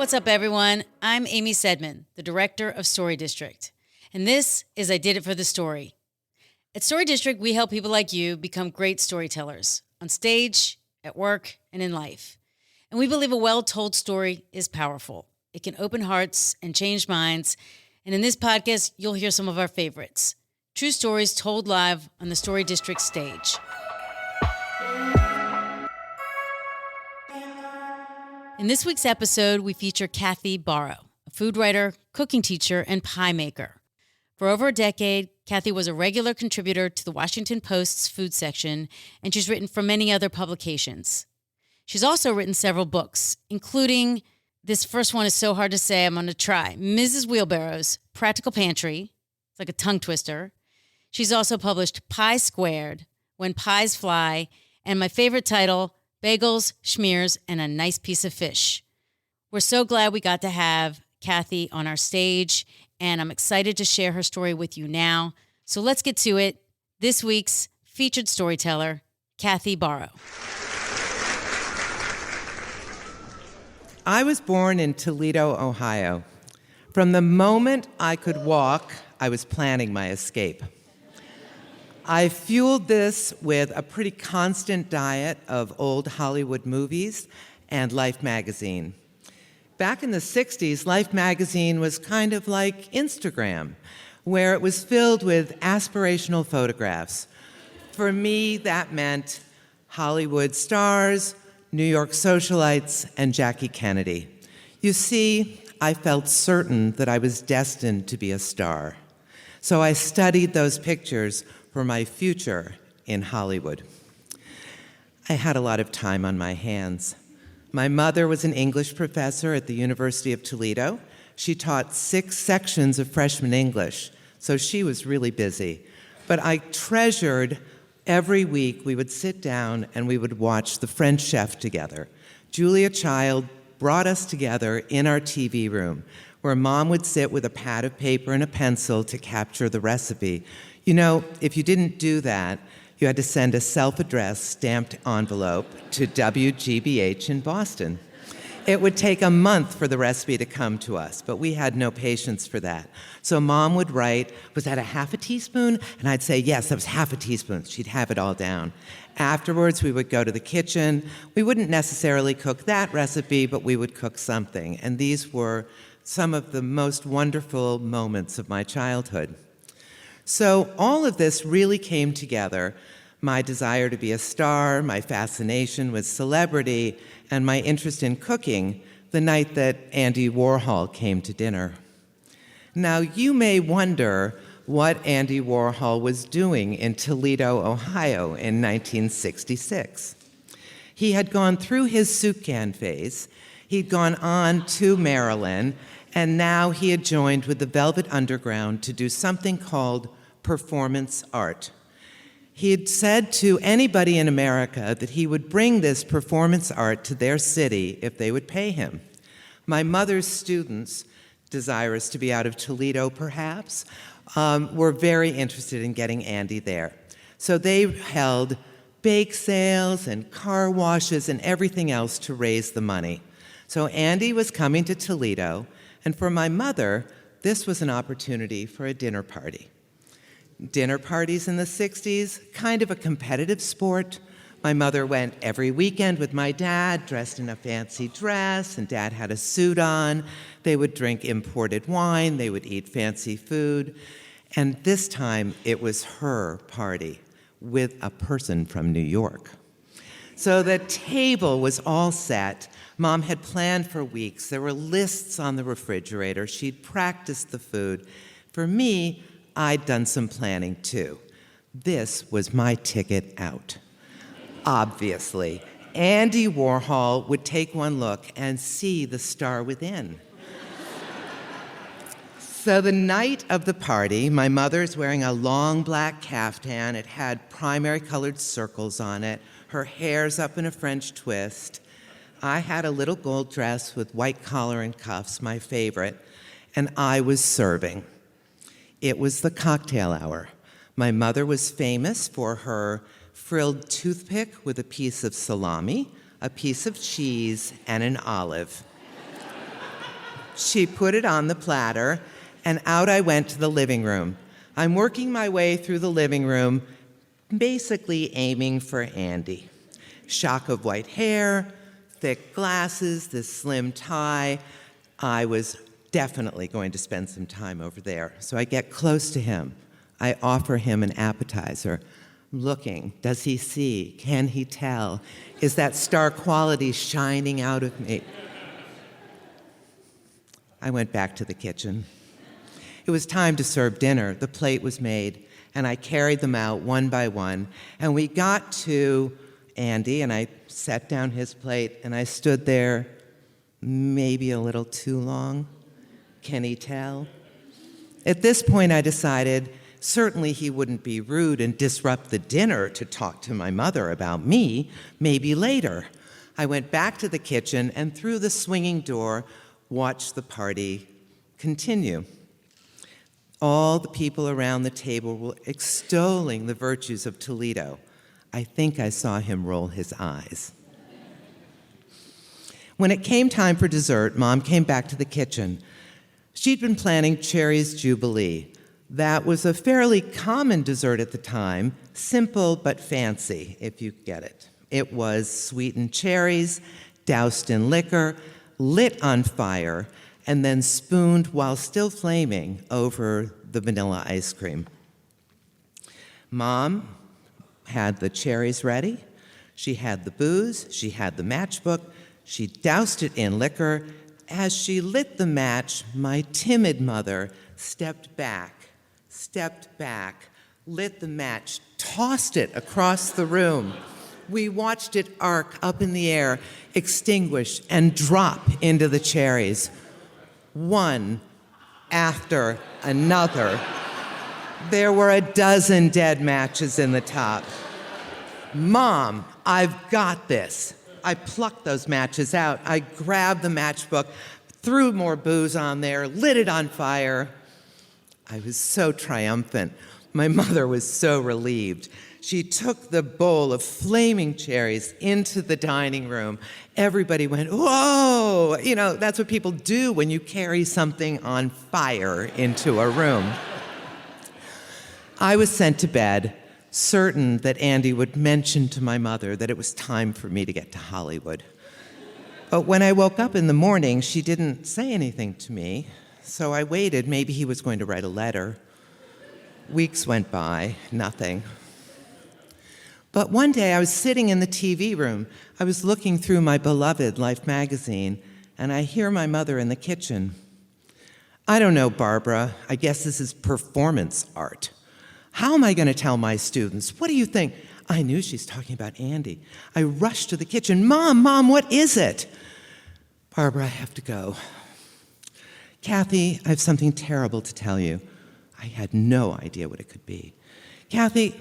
What's up, everyone? I'm Amy Saidman, the director of Story District, and this is I Did It for the Story. At Story District, we help people like you become great storytellers on stage, at work, and in life. And we believe a well-told story is powerful. It can open hearts and change minds. And in this podcast, you'll hear some of our favorites. True stories told live on the Story District stage. In this week's episode, we feature Cathy Barrow, a food writer, cooking teacher, and pie maker. For over a decade, Cathy was a regular contributor to the Washington Post's food section, and she's written for many other publications. She's also written several books, including, this first one is so hard to say, I'm going to try, Mrs. Wheelbarrow's Practical Pantry. It's like a tongue twister. She's also published Pie Squared, When Pies Fly, and my favorite title, Bagels, Schmears, and a Nice Piece of Fish. We're so glad we got to have Cathy on our stage, and I'm excited to share her story with you now. So let's get to it. This week's featured storyteller, Cathy Barrow. I was born in Toledo, Ohio. From the moment I could walk, I was planning my escape. I fueled this with a pretty constant diet of old Hollywood movies and Life magazine. Back in the 60s, Life magazine was kind of like Instagram, where it was filled with aspirational photographs. For me, that meant Hollywood stars, New York socialites, and Jackie Kennedy. You see, I felt certain that I was destined to be a star. So I studied those pictures for my future in Hollywood. I had a lot of time on my hands. My mother was an English professor at the University of Toledo. She taught 6 sections of freshman English, so she was really busy. But I treasured every week we would sit down and we would watch The French Chef together. Julia Child brought us together in our TV room, where Mom would sit with a pad of paper and a pencil to capture the recipe. You know, if you didn't do that, you had to send a self-addressed stamped envelope to WGBH in Boston. It would take a month for the recipe to come to us, but we had no patience for that. So Mom would write, was that a half a teaspoon? And I'd say, yes, that was half a teaspoon. She'd have it all down. Afterwards, we would go to the kitchen. We wouldn't necessarily cook that recipe, but we would cook something. And these were some of the most wonderful moments of my childhood. So all of this really came together, my desire to be a star, my fascination with celebrity, and my interest in cooking the night that Andy Warhol came to dinner. Now, you may wonder what Andy Warhol was doing in Toledo, Ohio in 1966. He had gone through his soup can phase, he'd gone on to Maryland, and now he had joined with the Velvet Underground to do something called performance art. He had said to anybody in America that he would bring this performance art to their city if they would pay him. My mother's students, desirous to be out of Toledo perhaps, were very interested in getting Andy there. So they held bake sales and car washes and everything else to raise the money. So Andy was coming to Toledo, and for my mother, this was an opportunity for a dinner party. Dinner parties in the 60s, kind of a competitive sport. My mother went every weekend with my dad, dressed in a fancy dress, and Dad had a suit on. They would drink imported wine, they would eat fancy food. And this time, it was her party with a person from New York. So the table was all set. Mom had planned for weeks. There were lists on the refrigerator. She'd practiced the food. For me, I'd done some planning too. This was my ticket out. Obviously, Andy Warhol would take one look and see the star within. So the night of the party, my mother's wearing a long black caftan. It had primary colored circles on it. Her hair's up in a French twist. I had a little gold dress with white collar and cuffs, my favorite, and I was serving. It was the cocktail hour. My mother was famous for her frilled toothpick with a piece of salami, a piece of cheese, and an olive. She put it on the platter, and out I went to the living room. I'm working my way through the living room, basically aiming for Andy. Shock of white hair, thick glasses, this slim tie. I was definitely going to spend some time over there. So I get close to him. I offer him an appetizer. Looking, does he see? Can he tell? Is that star quality shining out of me? I went back to the kitchen. It was time to serve dinner. The plate was made, and I carried them out one by one. And we got to Andy, and I set down his plate, and I stood there maybe a little too long. Can he tell? At this point, I decided certainly he wouldn't be rude and disrupt the dinner to talk to my mother about me, maybe later. I went back to the kitchen and through the swinging door, watched the party continue. All the people around the table were extolling the virtues of Toledo. I think I saw him roll his eyes. When it came time for dessert, Mom came back to the kitchen. She'd been planning Cherry's Jubilee. That was a fairly common dessert at the time, simple but fancy, if you get it. It was sweetened cherries, doused in liquor, lit on fire, and then spooned while still flaming over the vanilla ice cream. Mom had the cherries ready. She had the booze. She had the matchbook. She doused it in liquor. As she lit the match, my timid mother stepped back, lit the match, tossed it across the room. We watched it arc up in the air, extinguish, and drop into the cherries. One after another. There were a dozen dead matches in the top. Mom, I've got this. I plucked those matches out. I grabbed the matchbook, threw more booze on there, lit it on fire. I was so triumphant. My mother was so relieved. She took the bowl of flaming cherries into the dining room. Everybody went, whoa! You know, that's what people do when you carry something on fire into a room. I was sent to bed, certain that Andy would mention to my mother that it was time for me to get to Hollywood. But when I woke up in the morning, she didn't say anything to me, so I waited. Maybe he was going to write a letter. Weeks went by, nothing. But one day I was sitting in the TV room. I was looking through my beloved Life magazine, and I hear my mother in the kitchen. I don't know, Barbara. I guess this is performance art. How am I going to tell my students? What do you think? I knew she's talking about Andy. I rushed to the kitchen. Mom, what is it? Barbara, I have to go. Cathy, I have something terrible to tell you. I had no idea what it could be. Cathy,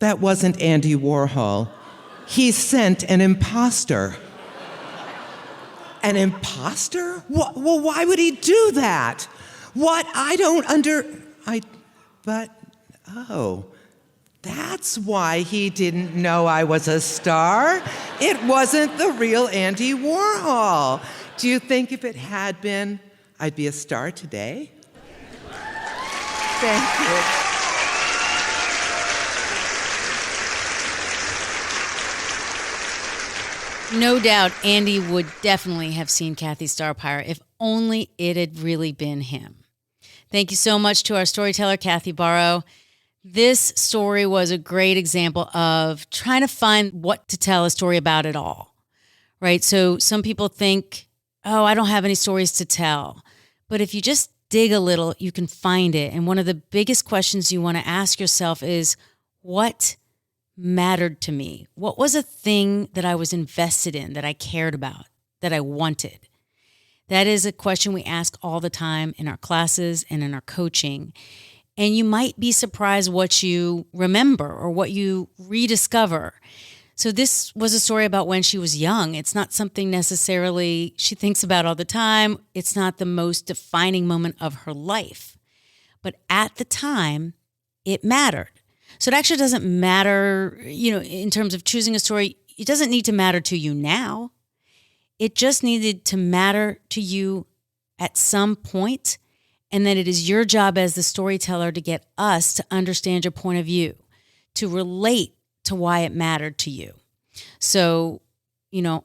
that wasn't Andy Warhol. He sent an imposter. An imposter? Well, why would he do that? What? Oh, that's why he didn't know I was a star. It wasn't the real Andy Warhol. Do you think if it had been, I'd be a star today? Thank you. No doubt Andy would definitely have seen Cathy's star power if only it had really been him. Thank you so much to our storyteller, Cathy Barrow. This story was a great example of trying to find what to tell a story about at all, right? So some people think, oh, I don't have any stories to tell. But if you just dig a little, you can find it. And one of the biggest questions you want to ask yourself is, what mattered to me? What was a thing that I was invested in, that I cared about, that I wanted? That is a question we ask all the time in our classes and in our coaching. And you might be surprised what you remember or what you rediscover. So this was a story about when she was young. It's not something necessarily she thinks about all the time. It's not the most defining moment of her life. But at the time, it mattered. So it actually doesn't matter, in terms of choosing a story, it doesn't need to matter to you now. It just needed to matter to you at some point, and that it is your job as the storyteller to get us to understand your point of view, to relate to why it mattered to you. So,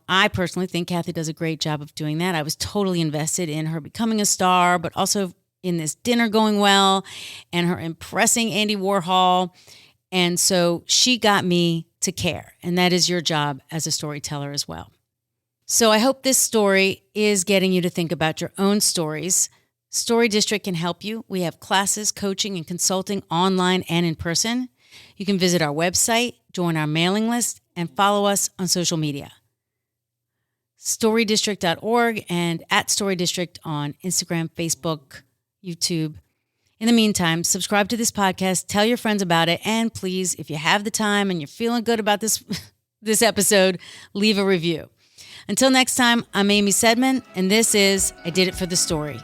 I personally think Cathy does a great job of doing that. I was totally invested in her becoming a star, but also in this dinner going well and her impressing Andy Warhol. And so she got me to care. And that is your job as a storyteller as well. So I hope this story is getting you to think about your own stories. Story District can help you. We have classes, coaching, and consulting online and in person. You can visit our website, join our mailing list, and follow us on social media. StoryDistrict.org and at Story District on Instagram, Facebook, YouTube. In the meantime, subscribe to this podcast, tell your friends about it, and please, if you have the time and you're feeling good about this episode, leave a review. Until next time, I'm Amy Saidman, and this is I Did It for the Story.